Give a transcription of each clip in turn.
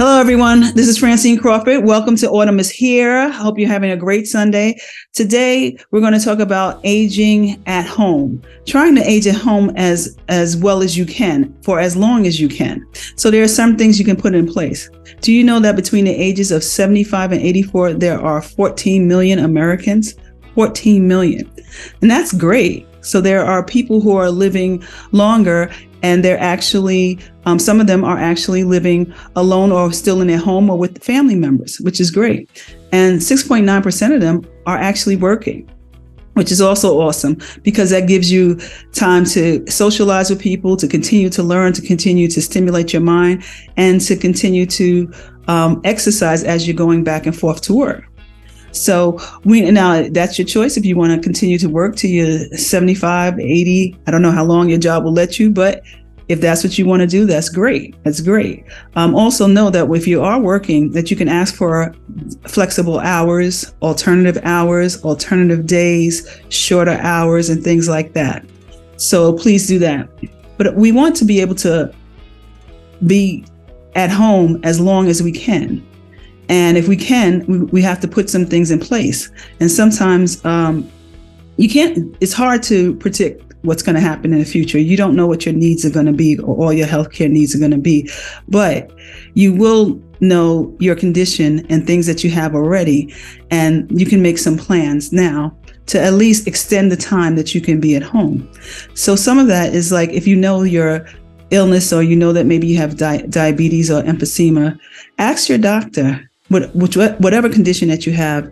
Hello, everyone. This is Francine Crawford. Welcome to Autumn is Here. I hope you're having a great Sunday. Today, we're going to talk about aging at home, trying to age at home as well as you can for as long as you can. So there are some things you can put in place. Do you know that between the ages of 75 and 84, there are 14 million Americans? 14 million. And that's great. So there are people who are living longer, and they're actually, some of them are actually living alone or still in their home or with family members, which is great. And 6.9% of them are actually working, which is also awesome because that gives you time to socialize with people, to continue to learn, to continue to stimulate your mind, and to continue to exercise as you're going back and forth to work. So now that's your choice if you want to continue to work to your 75, 80. I don't know how long your job will let you, but if that's what you want to do, that's great. That's great. Also know that if you are working, that you can ask for flexible hours, alternative days, shorter hours, and things like that. So please do that. But we want to be able to be at home as long as we can. And if we can, we have to put some things in place. And sometimes you can't, it's hard to predict what's going to happen in the future. You don't know what your needs are going to be or all your healthcare needs are going to be, but you will know your condition and things that you have already. And you can make some plans now to at least extend the time that you can be at home. So some of that is like, if you know your illness or you know that maybe you have diabetes or emphysema, ask your doctor, whatever condition that you have,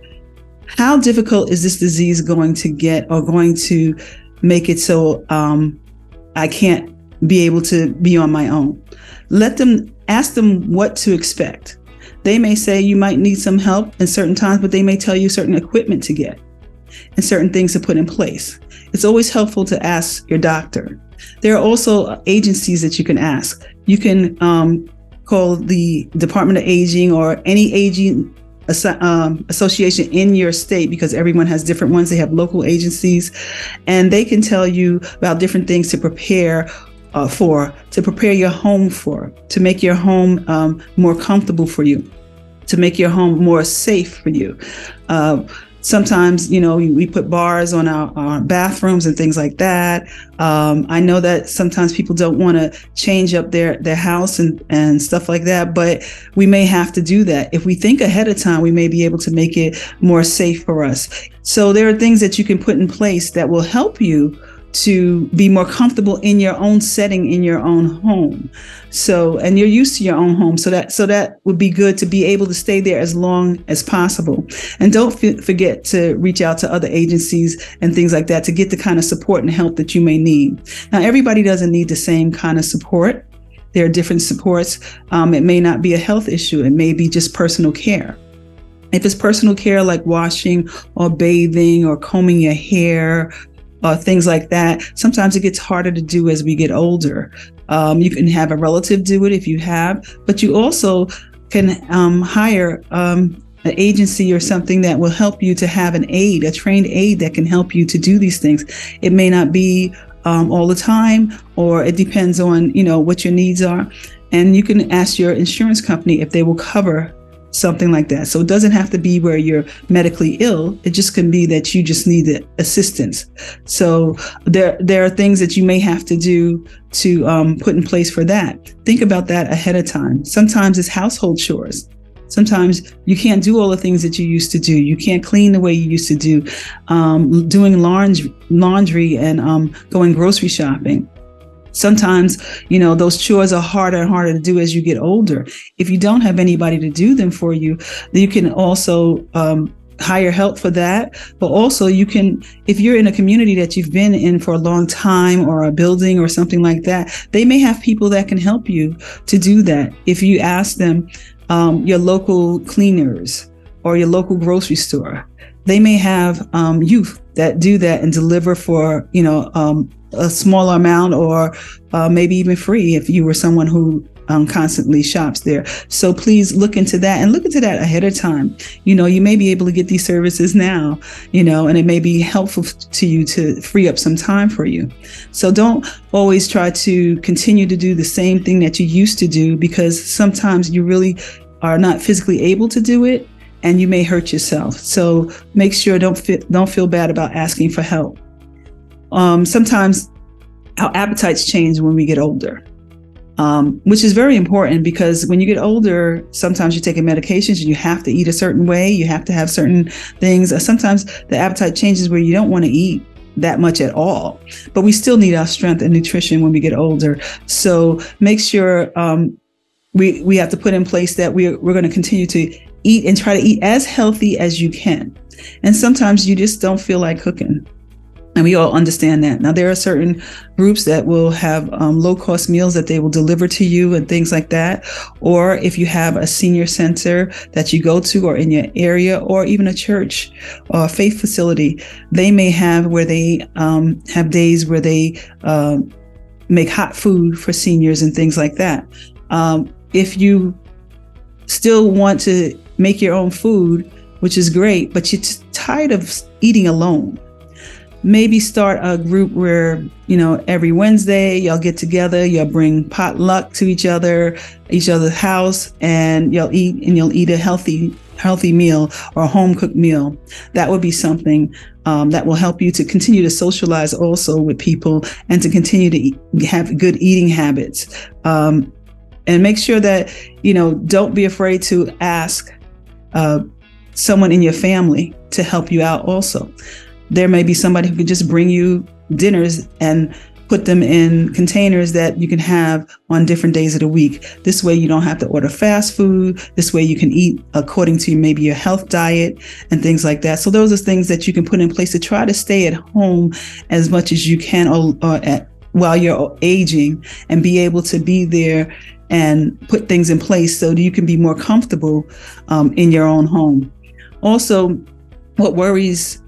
how difficult is this disease going to get or going to make it so I can't be able to be on my own? Ask them what to expect. They may say you might need some help in certain times, but they may tell you certain equipment to get and certain things to put in place. It's always helpful to ask your doctor. There are also agencies that you can ask. You can call the Department of Aging or any aging association in your state, because everyone has different ones. They have local agencies, and they can tell you about different things to prepare to prepare your home to make your home more comfortable for you, to make your home more safe for you. Sometimes, we put bars on our bathrooms and things like that. I know that sometimes people don't want to change up their house and stuff like that, but we may have to do that. If we think ahead of time, we may be able to make it more safe for us. So there are things that you can put in place that will help you to be more comfortable in your own setting, in your own home. So, and you're used to your own home. So that would be good to be able to stay there as long as possible. And don't forget to reach out to other agencies and things like that to get the kind of support and help that you may need. Now, everybody doesn't need the same kind of support. There are different supports. It may not be a health issue. It may be just personal care. If it's personal care like washing or bathing or combing your hair, things like that, sometimes it gets harder to do as we get older. You can have a relative do it if you have, but you also can hire an agency or something that will help you to have a trained aide that can help you to do these things. It may not be all the time, or it depends on, what your needs are. And you can ask your insurance company if they will cover something like that. So it doesn't have to be where you're medically ill. It just can be that you just need the assistance. So there are things that you may have to do to put in place for that. Think about that ahead of time. Sometimes it's household chores. Sometimes you can't do all the things that you used to do. You can't clean the way you used to do. Doing laundry and going grocery shopping. Sometimes, those chores are harder and harder to do as you get older. If you don't have anybody to do them for you, then you can also hire help for that. But also you can, if you're in a community that you've been in for a long time or a building or something like that, they may have people that can help you to do that. If you ask them, your local cleaners or your local grocery store, they may have youth that do that and deliver for, a smaller amount or maybe even free if you were someone who constantly shops there. So please look into that and look into that ahead of time. You may be able to get these services now, and it may be helpful to you to free up some time for you. So don't always try to continue to do the same thing that you used to do, because sometimes you really are not physically able to do it, and you may hurt yourself. So make sure don't feel bad about asking for help. Sometimes our appetites change when we get older, which is very important, because when you get older, sometimes you're taking medications and you have to eat a certain way. You have to have certain things. Sometimes the appetite changes where you don't want to eat that much at all, but we still need our strength and nutrition when we get older. So make sure we have to put in place that we're going to continue to eat and try to eat as healthy as you can. And sometimes you just don't feel like cooking. And we all understand that. Now, there are certain groups that will have low-cost meals that they will deliver to you and things like that. Or if you have a senior center that you go to, or in your area, or even a church or a faith facility, they may have where they have days where they make hot food for seniors and things like that. If you still want to make your own food, which is great, but you're tired of eating alone, maybe start a group where, every Wednesday y'all get together, you'll bring potluck to each other's house, and you'll eat a healthy meal or a home cooked meal. That would be something that will help you to continue to socialize also with people, and to continue to have good eating habits. And make sure that, don't be afraid to ask someone in your family to help you out also. There may be somebody who could just bring you dinners and put them in containers that you can have on different days of the week. This way you don't have to order fast food. This way you can eat according to maybe your health diet and things like that. So those are things that you can put in place to try to stay at home as much as you can while you're aging, and be able to be there and put things in place so that you can be more comfortable in your own home. Also, what worries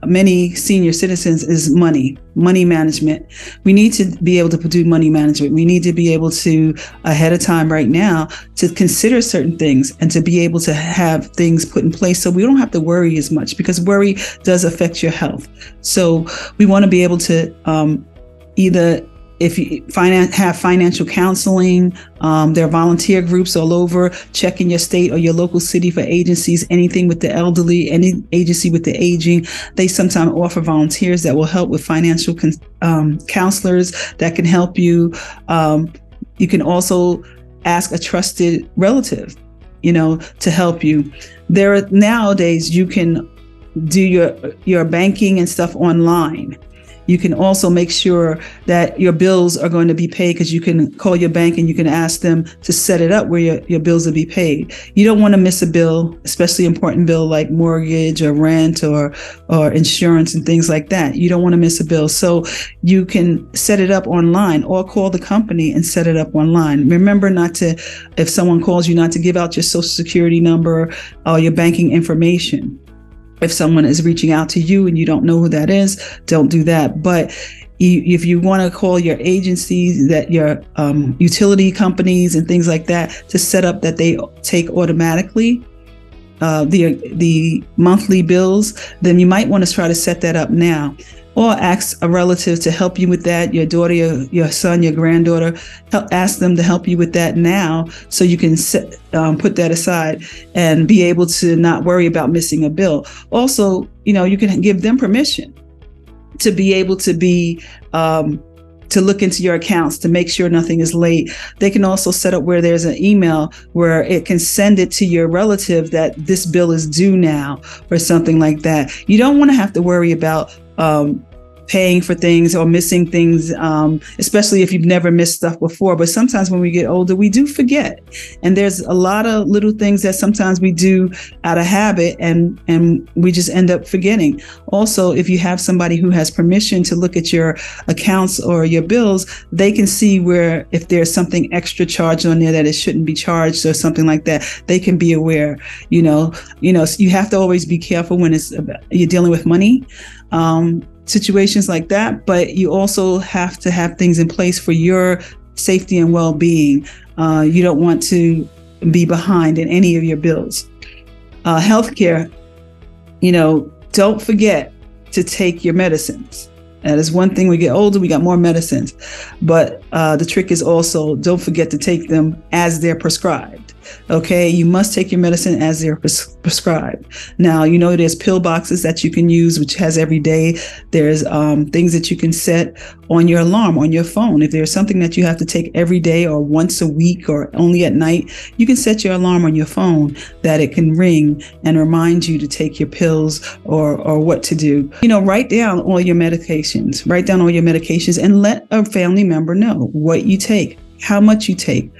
many senior citizens is money management. We need to be able to do money management. We need to be able to, ahead of time right now, to consider certain things and to be able to have things put in place so we don't have to worry as much, because worry does affect your health. So we want to be able to either, if you have financial counseling, there are volunteer groups all over. Check in your state or your local city for agencies, anything with the elderly, any agency with the aging. They sometimes offer volunteers that will help with financial counselors that can help you. You can also ask a trusted relative, to help you. Nowadays, you can do your banking and stuff online. You can also make sure that your bills are going to be paid, because you can call your bank and you can ask them to set it up where your bills will be paid. You don't want to miss a bill, especially important bill like mortgage or rent or insurance and things like that. You don't want to miss a bill. So you can set it up online, or call the company and set it up online. Remember if someone calls you, not to give out your social security number or your banking information. If someone is reaching out to you and you don't know who that is, don't do that. But if you want to call your agencies, that your utility companies and things like that, to set up that they take automatically the monthly bills, then you might want to try to set that up now. Or ask a relative to help you with that, your daughter, your son, your granddaughter. Ask them to help you with that now, so you can put that aside and be able to not worry about missing a bill. Also, you can give them permission to be able to to look into your accounts to make sure nothing is late. They can also set up where there's an email where it can send it to your relative that this bill is due now, or something like that. You don't want to have to worry about paying for things or missing things, especially if you've never missed stuff before. But sometimes when we get older, we do forget. And there's a lot of little things that sometimes we do out of habit, and we just end up forgetting. Also, if you have somebody who has permission to look at your accounts or your bills, they can see where, if there's something extra charged on there that it shouldn't be charged or something like that, they can be aware. You have to always be careful when you're dealing with money. Situations like that, but you also have to have things in place for your safety and well-being. You don't want to be behind in any of your bills. Healthcare, don't forget to take your medicines. That is one thing. We get older, we got more medicines, but the trick is also, don't forget to take them as they're prescribed. Okay, you must take your medicine as they're prescribed. Now, there's pill boxes that you can use, which has every day. There's things that you can set on your alarm on your phone. If there's something that you have to take every day or once a week or only at night, you can set your alarm on your phone that it can ring and remind you to take your pills or what to do. Write down all your medications. Write down all your medications and let a family member know what you take, how much you take,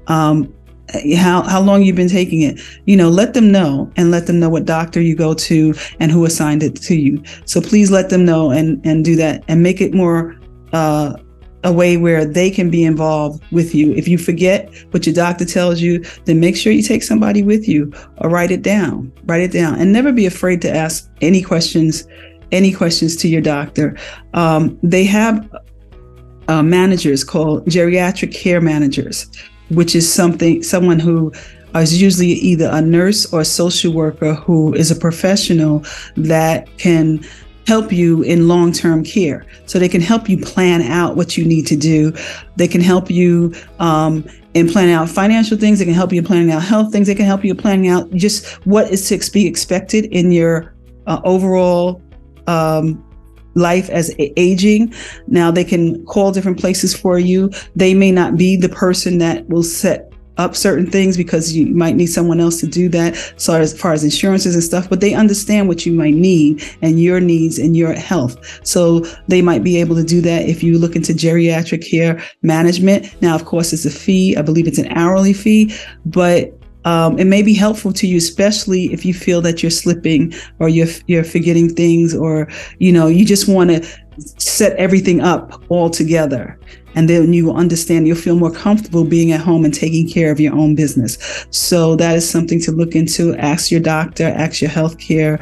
how long you've been taking it. Let them know, and let them know what doctor you go to and who assigned it to you. So please let them know and do that, and make it more a way where they can be involved with you. If you forget what your doctor tells you, then make sure you take somebody with you or write it down, and never be afraid to ask any questions to your doctor. They have managers called geriatric care managers, which is someone who is usually either a nurse or a social worker who is a professional that can help you in long-term care. So they can help you plan out what you need to do. They can help you in planning out financial things. They can help you in planning out health things. They can help you in planning out just what is to be expected in your overall life as aging. Now, they can call different places for you. They may not be the person that will set up certain things because you might need someone else to do that. So as far as insurances and stuff, but they understand what you might need and your needs and your health. So they might be able to do that if you look into geriatric care management. Now, of course, it's a fee. I believe it's an hourly fee, but it may be helpful to you, especially if you feel that you're slipping or you're forgetting things, or, you just want to set everything up all together. And then you will understand, you'll feel more comfortable being at home and taking care of your own business. So that is something to look into. Ask your doctor, ask your healthcare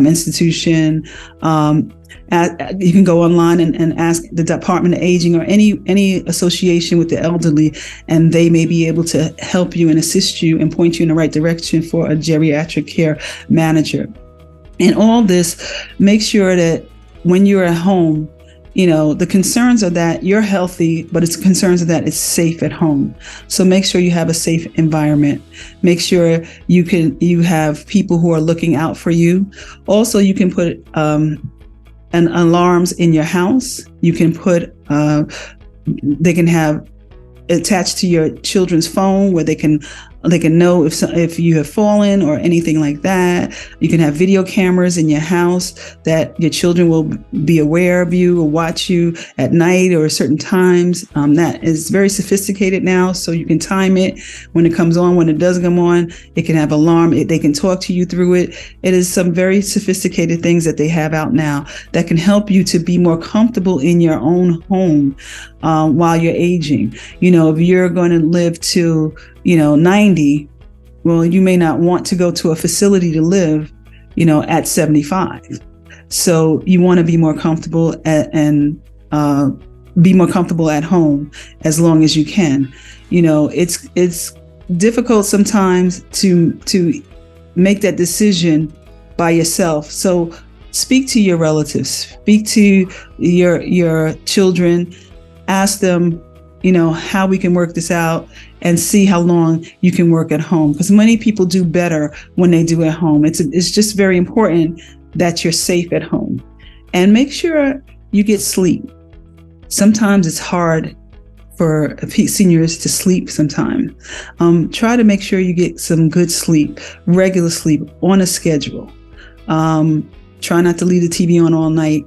institution. You can go online and ask the Department of Aging or any association with the elderly, and they may be able to help you and assist you and point you in the right direction for a geriatric care manager. And all this, make sure that when you're at home, the concerns are that you're healthy, but it's concerns are that it's safe at home. So make sure you have a safe environment. Make sure you have people who are looking out for you. Also, you can put alarms in your house. You can put, they can have attached to your children's phone where they can know if you have fallen or anything like that. You can have video cameras in your house that your children will be aware of you or watch you at night or certain times. That is very sophisticated now, so you can time it when it comes on. When it does come on, it can have alarm. They can talk to you through it. It is some very sophisticated things that they have out now that can help you to be more comfortable in your own home while you're aging. If you're going to live to 90, well, you may not want to go to a facility to live, at 75. So you want to be more comfortable and be more comfortable at home as long as you can. It's difficult sometimes to make that decision by yourself. So speak to your relatives, speak to your children, ask them, how we can work this out, and see how long you can work at home. Because many people do better when they do at home. It's just very important that you're safe at home, and make sure you get sleep. Sometimes it's hard for seniors to sleep sometimes. Try to make sure you get some good sleep, regular sleep on a schedule. Try not to leave the TV on all night,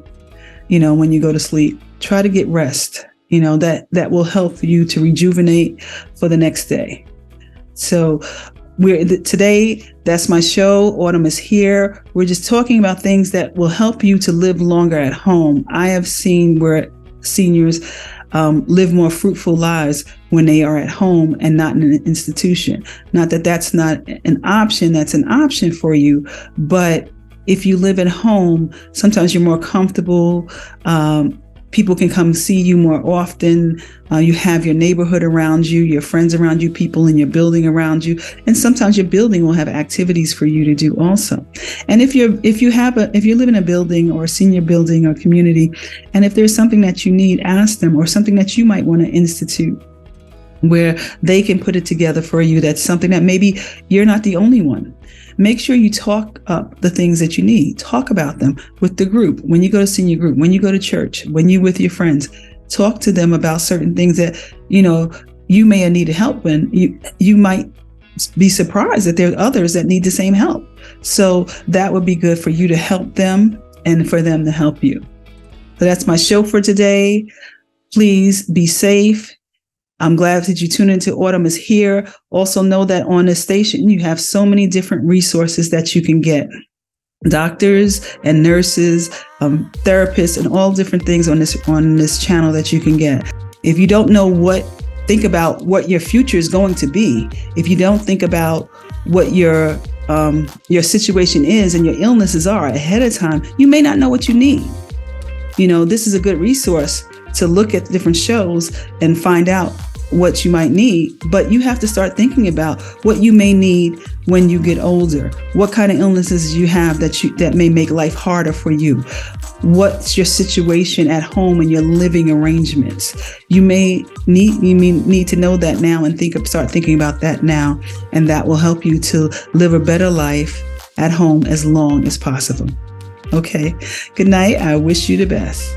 when you go to sleep. Try to get rest. That will help you to rejuvenate for the next day. So today, that's my show. Autumn is here. We're just talking about things that will help you to live longer at home. I have seen where seniors live more fruitful lives when they are at home and not in an institution. Not that that's not an option. That's an option for you. But if you live at home, sometimes you're more comfortable. People can come see you more often. You have your neighborhood around you, your friends around you, people in your building around you. And sometimes your building will have activities for you to do also. And if you live in a building or a senior building or community, and if there's something that you need, ask them, or something that you might want to institute. where they can put it together for you. That's something that maybe you're not the only one. Make sure you talk up the things that you need. Talk about them with the group. When you go to senior group, when you go to church, when you're with your friends, talk to them about certain things that, you may have needed help when you might be surprised that there are others that need the same help. So that would be good for you to help them and for them to help you. So that's my show for today. Please be safe. I'm glad that you tuned into Autumn is Here. Also know that on this station, you have so many different resources that you can get. Doctors and nurses, therapists, and all different things on this channel that you can get. If you don't know think about what your future is going to be. If you don't think about what your situation is and your illnesses are ahead of time, you may not know what you need. This is a good resource to look at different shows and find out what you might need, but you have to start thinking about what you may need when you get older. What kind of illnesses you have that may make life harder for you? What's your situation at home and your living arrangements? You may need to know that now and start thinking about that now, and that will help you to live a better life at home as long as possible. Okay. Good night. I wish you the best.